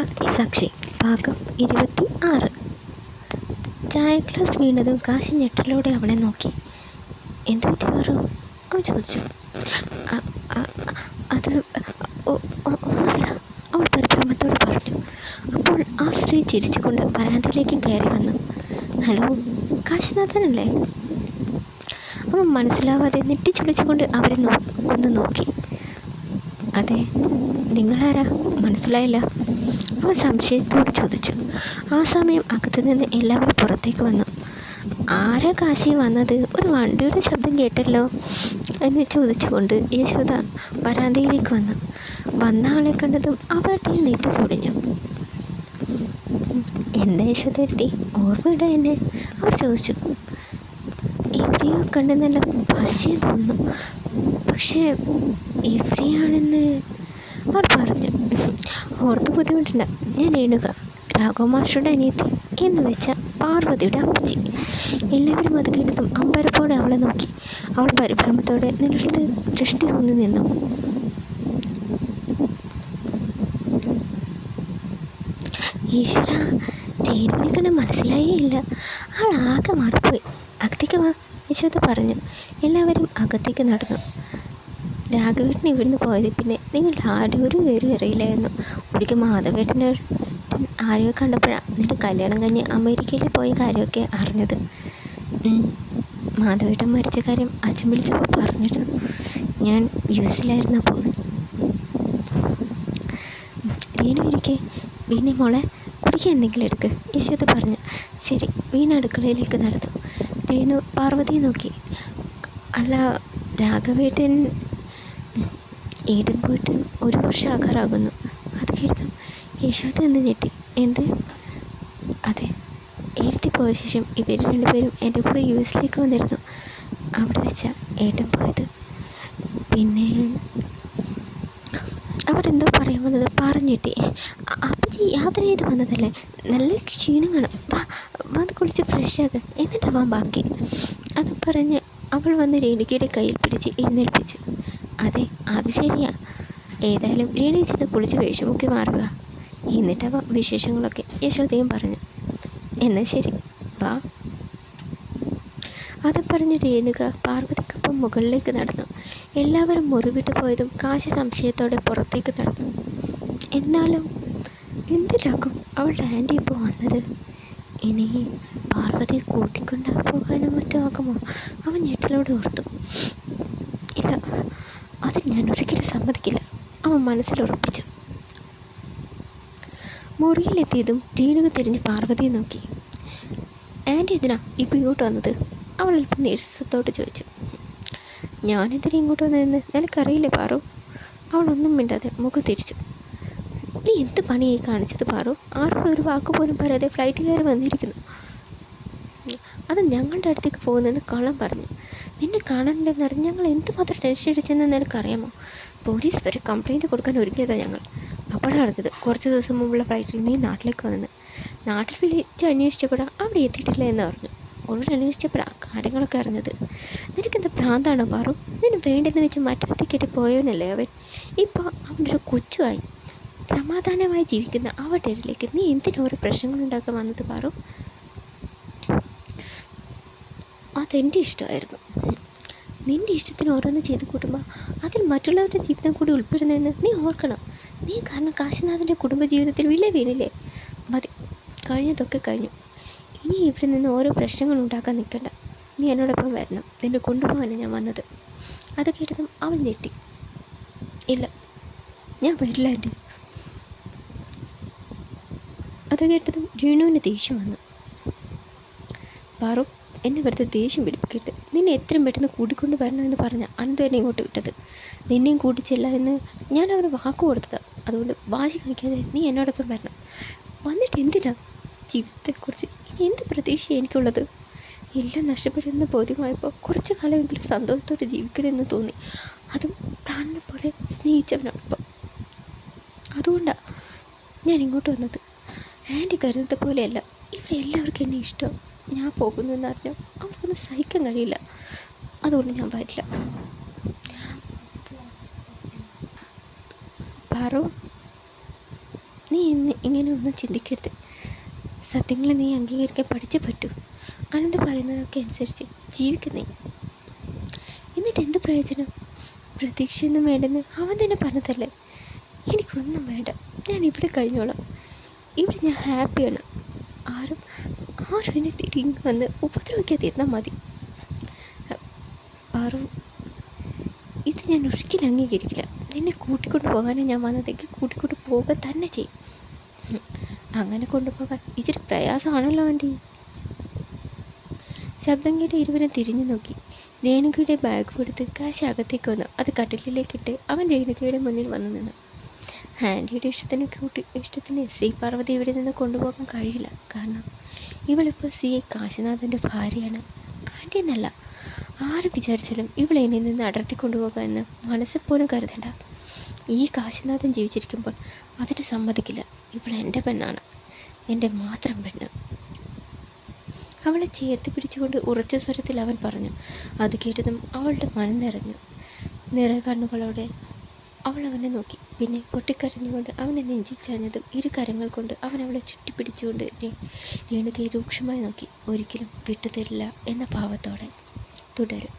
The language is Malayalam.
അഗ്നിസാക്ഷി ഭാഗം 26. ചായ ഗ്ലാസ് വീണതും കാശി ഞെട്ടലോടെ അവളെ നോക്കി. എന്ത് പറ്റി പറു? അവൻ ചോദിച്ചു. അത് ഒന്നുമില്ല, അവൾ പരിഭ്രമത്തോടെ പറഞ്ഞു. അപ്പോൾ ആ സ്ത്രീ ചിരിച്ചുകൊണ്ട് വരാന്തയിലേക്ക് കയറി വന്നു. ഹലോ, കാശിനാഥനല്ലേ? അവൻ മനസ്സിലാവാതെ നെറ്റിച്ചുളിച്ചുകൊണ്ട് അവരെ ഒന്ന് നോക്കി. അതെ, നിങ്ങളാരാ? മനസ്സിലായില്ല, അവൻ സംശയത്തോട് ചോദിച്ചു. ആ സമയം അകത്തു നിന്ന് എല്ലാവരും പുറത്തേക്ക് വന്നു. ആരാ കാശി വന്നത്? ഒരു വണ്ടിയുടെ ശബ്ദം കേട്ടല്ലോ എന്ന് ചോദിച്ചുകൊണ്ട് യശോദ വരാന്തയിലേക്ക് വന്നു. വന്ന ആളെ കണ്ടതും അവരുടെ നെറ്റി ചൊടിഞ്ഞു. എന്താ യശോദ എഴുതി? ഓർമ്മയിടാ എന്നെ? അവർ ചോദിച്ചു. എവിടെയോ കണ്ട് നല്ല പരിചയം തോന്നുന്നു, പക്ഷേ എവിടെയാണെന്ന് അവർ പറഞ്ഞു. ഓർത്ത് ബുദ്ധിമുട്ടുണ്ട്, ഞാൻ രേണുക, രാഘവമാഷയുടെ അനിയത്തി എന്ന് വെച്ച പാർവതിയുടെ അമ്മച്ചി. എല്ലാവരും അത് കേട്ടതും അമ്പരപ്പോടെ അവളെ നോക്കി. അവൾ പരിഭ്രമത്തോടെ നിലത്ത് ദൃഷ്ടി ഊന്നി നിന്നു. ഈശ്വര, രേണുവിനെ കണ്ട് മനസ്സിലായേ ഇല്ല. ആൾ ആകെ മാറിപ്പോയി. അകത്തേക്ക് വാ, യശോദ പറഞ്ഞു. എല്ലാവരും അകത്തേക്ക് നടന്നു. രാഘവേട്ടൻ ഇവിടുന്ന് പോയത് പിന്നെ നിങ്ങളുടെ ആരും ഒരു പേരും അറിയില്ലായിരുന്നു. ഒരിക്കൽ മാധവേട്ടന് ആരെയോ കണ്ടപ്പോഴാണ് നിന്റെ കല്യാണം കഴിഞ്ഞ് അമേരിക്കയിൽ പോയ കാര്യമൊക്കെ അറിഞ്ഞത്. മാധവേട്ടൻ മരിച്ച കാര്യം അച്ഛൻ വിളിച്ചപ്പോൾ പറഞ്ഞിരുന്നു. ഞാൻ US-ലായിരുന്നു അപ്പോൾ. വീണ ഇരിക്കെ. വീണ മോളെ, കുടിക്കാൻ എന്തെങ്കിലും എടുക്ക്, യശോദ പറഞ്ഞു. ശരി. വീണ അടുക്കളയിലേക്ക് നടന്നു. രേണു പാർവതിയെ നോക്കി. അല്ല, രാഘവേട്ടൻ ഏടും പോയിട്ട് 1 വർഷം ആകാറാകുന്നു. അത് കേട്ടതും യശോദ എന്ന് ഞെട്ടി. എന്ത്? അതെ, എഴുത്തി പോയ ശേഷം ഇവർ രണ്ടുപേരും എൻ്റെ കൂടെ US-ലേക്ക് വന്നിരുന്നു. അവിടെ വെച്ചാൽ ഏട്ടൻ പോയത്. പിന്നെ അവരെന്തോ പറയാൻ വന്നത് പറഞ്ഞിട്ടേ. അപ്പച്ചി യാത്ര ചെയ്ത് വന്നതല്ലേ, നല്ല ക്ഷീണം കാണും. വന്ന് കുളിച്ച് ഫ്രഷാകുക, എന്നിട്ടാവാൻ ബാക്കി. അത് പറഞ്ഞ് അവൾ വന്ന് രേണുകയുടെ കയ്യിൽ പിടിച്ച് എഴുന്നേൽപ്പിച്ചു. അതെ, അത് ശരിയാ. ഏതായാലും രേണു ചെന്ന് കുളിച്ച് വേഷമൊക്കെ മാറുക, എന്നിട്ടാവാം വിശേഷങ്ങളൊക്കെ, യശോദയും പറഞ്ഞു. എന്നാൽ ശരി, വാ. അത് പറഞ്ഞ് രേണുക പാർവതിക്കൊപ്പം മുകളിലേക്ക് നടന്നു. എല്ലാവരും മുറിവിട്ട് പോയതും കാശി സംശയത്തോടെ പുറത്തേക്ക് നടന്നു. എന്നാലും എന്തിനാകും അവളുടെ ആൻറ്റി ഇപ്പോൾ വന്നത്? ഇനി പാർവതിയെ കൂട്ടിക്കൊണ്ടു പോകാനോ മറ്റോ ആകുമോ? അവൻ ഞെട്ടലോടെ ഓർത്തു. ഇല്ല, അത് ഞാൻ ഒരിക്കലും സമ്മതിക്കില്ല, അവൻ മനസ്സിലുറപ്പിച്ചു. മുറിയിലെത്തിയതും രേണുക തിരിഞ്ഞ് പാർവതിയെ നോക്കി. ആൻറ്റി എന്തിനാ ഇപ്പോൾ ഇങ്ങോട്ട് വന്നത്? അവൾ അല്പം നീരസത്തോട് ചോദിച്ചു. ഞാനെന്തിനാ ഇങ്ങോട്ട് വന്നതെന്ന് നിനക്കറിയില്ലേ പാറു? അവളൊന്നും മിണ്ടാതെ മുഖം തിരിച്ചു. നീ എന്ത് പണിയായി കാണിച്ചത് പാറു? ആർക്കും ഒരു വാക്ക് പോലും പറയാതെ ഫ്ലൈറ്റ് കയറി വന്നിരിക്കുന്നു. അത് ഞങ്ങളുടെ അടുത്തേക്ക് പോകുന്നതെന്ന് കള്ളം പറഞ്ഞു. നിന്നെ കാണാനില്ലെന്നറിഞ്ഞ് ഞങ്ങൾ എന്തുമാത്രം ടെൻഷൻ അടിച്ചെന്ന് നിനക്കറിയാമോ? പോലീസ് വരെ കംപ്ലയിൻറ്റ് കൊടുക്കാൻ ഒരുങ്ങിയതാണ് ഞങ്ങൾ. അപ്പോഴാണ് അറിഞ്ഞത് കുറച്ച് ദിവസം മുമ്പുള്ള ഫ്ലൈറ്റിൽ നീ നാട്ടിലേക്ക് വന്നെന്ന്. നാട്ടിൽ വിളിച്ച് അന്വേഷിച്ചപ്പോഴാണ് അവിടെ എത്തിയിട്ടില്ല എന്ന് പറഞ്ഞു. ഒടുവിൽ അന്വേഷിച്ചപ്പോഴാണ് കാര്യങ്ങളൊക്കെ അറിഞ്ഞത്. നിനക്കെന്താ ഭ്രാന്താണോ പാറു? നിന്നെ വേണ്ടെന്ന് വെച്ച് മറ്റൊരു കെട്ടി പോയവനല്ലേ അവൻ. ഇപ്പോൾ അവനൊരു കൊച്ചുമായി സമാധാനമായി ജീവിക്കുന്ന അവരുടെ ഇടയിലേക്ക് നീ എന്തിനോരോ പ്രശ്നങ്ങളുണ്ടാക്കാൻ വന്നത് പാറു? അതെൻ്റെ ഇഷ്ടമായിരുന്നു. നിൻ്റെ ഇഷ്ടത്തിന് ഓരോന്ന് ചെയ്ത് കൂട്ടുമ്പോൾ അതിൽ മറ്റുള്ളവരുടെ ജീവിതം കൂടി ഉൾപ്പെടുന്നതെന്ന് നീ ഓർക്കണം. നീ കാരണം കാശിനാഥൻ്റെ കുടുംബജീവിതത്തിൽ വില വീണില്ലേ? മതി, കഴിഞ്ഞതൊക്കെ കഴിഞ്ഞു. ഇനി ഇവിടെ നിന്ന് ഓരോ പ്രശ്നങ്ങൾ ഉണ്ടാക്കാൻ നിൽക്കണ്ട. നീ എന്നോടൊപ്പം വരണം, നിന്നെ കൊണ്ടുപോകാനാണ് ഞാൻ വന്നത്. അത് കേട്ടതും അവൾ ഞെട്ടി. ഇല്ല, ഞാൻ വരില്ല ആൻറ്റി. അത് കേട്ടതും രേണുവിന് ദേഷ്യം വന്നു. പാറു, എന്നെ വെറുതെ ദേഷ്യം പിടിപ്പിക്കരുത്. നിന്നെ എത്രയും പെട്ടെന്ന് കൂട്ടിക്കൊണ്ട് വരണമെന്ന് പറഞ്ഞാൽ അനന്തു എന്നെ ഇങ്ങോട്ട് വിട്ടത്. നിന്നെയും കൂട്ടിച്ചില്ല എന്ന് ഞാൻ അവന് വാക്ക് കൊടുത്തതാണ്. അതുകൊണ്ട് വാശി കാണിക്കാതെ നീ എന്നോടൊപ്പം വരണം. വന്നിട്ട് എന്തിനാ? ജീവിതത്തെക്കുറിച്ച് ഇനി എന്ത് പ്രതീക്ഷ എനിക്കുള്ളത്? എല്ലാം നഷ്ടപ്പെടുന്ന ബോധ്യമായപ്പോൾ കുറച്ച് കാലമെങ്കിലും സന്തോഷത്തോടെ ജീവിക്കണമെന്ന് തോന്നി. അതും പ്രാണനെ പോലെ സ്നേഹിച്ചവനോടൊപ്പം. അതുകൊണ്ടാണ് ഞാൻ ഇങ്ങോട്ട് വന്നത്. ആൻറ്റി കരുതുന്നത് പോലെയല്ല ഇവിടെ എല്ലാവർക്കും എന്നെ ഇഷ്ടം. ഞാൻ പോകുന്നതെന്ന് അറിഞ്ഞാൽ അവർക്കൊന്നും സഹിക്കാൻ കഴിയില്ല. അതുകൊണ്ട് ഞാൻ വരില്ല. പാറു, നീ നീ ഇങ്ങനെ ഒന്നും ചിന്തിക്കരുത്. സത്യങ്ങൾ നീ അംഗീകരിക്കാൻ പഠിച്ചേ പറ്റൂ. അനന്ത് പറയുന്നതൊക്കെ അനുസരിച്ച് ജീവിക്കുന്നേ. എന്നിട്ട് എന്ത് പ്രയോജനം? പ്രതീക്ഷയൊന്നും വേണ്ടെന്ന് അവൻ തന്നെ പറഞ്ഞതല്ലേ. എനിക്കൊന്നും വേണ്ട, ഞാൻ ഇവിടെ കഴിഞ്ഞോളാം. ഇവിടെ ഞാൻ ഹാപ്പിയാണ്. ആരും എന്നെ തിരിഞ്ഞ് വന്ന് ഉപദ്രവിക്കാതിരുന്നാൽ മതി. പാറു, ഇത് ഞാൻ ഒരിക്കലും അംഗീകരിക്കില്ല. നിന്നെ കൂട്ടിക്കൊണ്ട് പോകാനാണ് ഞാൻ വന്നതെങ്കിൽ കൂട്ടിക്കൊണ്ട് പോകാൻ തന്നെ ചെയ്യും. അങ്ങനെ കൊണ്ടുപോകാൻ ഇച്ചിരി പ്രയാസമാണല്ലോ ആൻറ്റി. ശബ്ദം കേട്ട് ഇരുവരും തിരിഞ്ഞു നോക്കി. രേണുകയുടെ ബാഗ് കൊടുത്ത് കാശ് അകത്തേക്ക് വന്നു. അത് കട്ടിലിലേക്കിട്ട് അവൻ രേണുകയുടെ മുന്നിൽ വന്നു നിന്നു. ആൻറ്റിയുടെ ഇഷ്ടത്തിന് ശ്രീ പാർവതി ഇവിടെ നിന്ന് കൊണ്ടുപോകാൻ കഴിയില്ല. കാരണം ഇവളിപ്പോൾ CA കാശിനാഥൻ്റെ ഭാര്യയാണ്. ആൻറ്റി എന്നല്ല, ആര് വിചാരിച്ചാലും ഇവളെ എന്നിൽ നിന്ന് അടർത്തി കൊണ്ടുപോകുക എന്ന് മനസ്സിൽ പോലും കരുതണ്ട. ഈ കാശിനാഥൻ ജീവിച്ചിരിക്കുമ്പോൾ അതിന് സമ്മതിക്കില്ല. ഇവൾ എൻ്റെ പെണ്ണാണ്, എൻ്റെ മാത്രം പെണ്ണ്. അവളെ ചേർത്ത് പിടിച്ചുകൊണ്ട് ഉറച്ച സ്വരത്തിൽ അവൻ പറഞ്ഞു. അത് കേട്ടതും അവളുടെ മനം നിറഞ്ഞു. നിറകണ്ണുകളോടെ അവൾ അവനെ നോക്കി. പിന്നെ പൊട്ടിക്കരഞ്ഞുകൊണ്ട് അവനെ നെഞ്ചിച്ചാഞ്ഞതും ഇരു കരങ്ങൾ കൊണ്ട് അവൻ അവളെ ചുറ്റിപ്പിടിച്ചുകൊണ്ട് രേണുകയെ രൂക്ഷമായി നോക്കി. ഒരിക്കലും വിട്ടുതരില്ല എന്ന ഭാവത്തോടെ. തുടരും.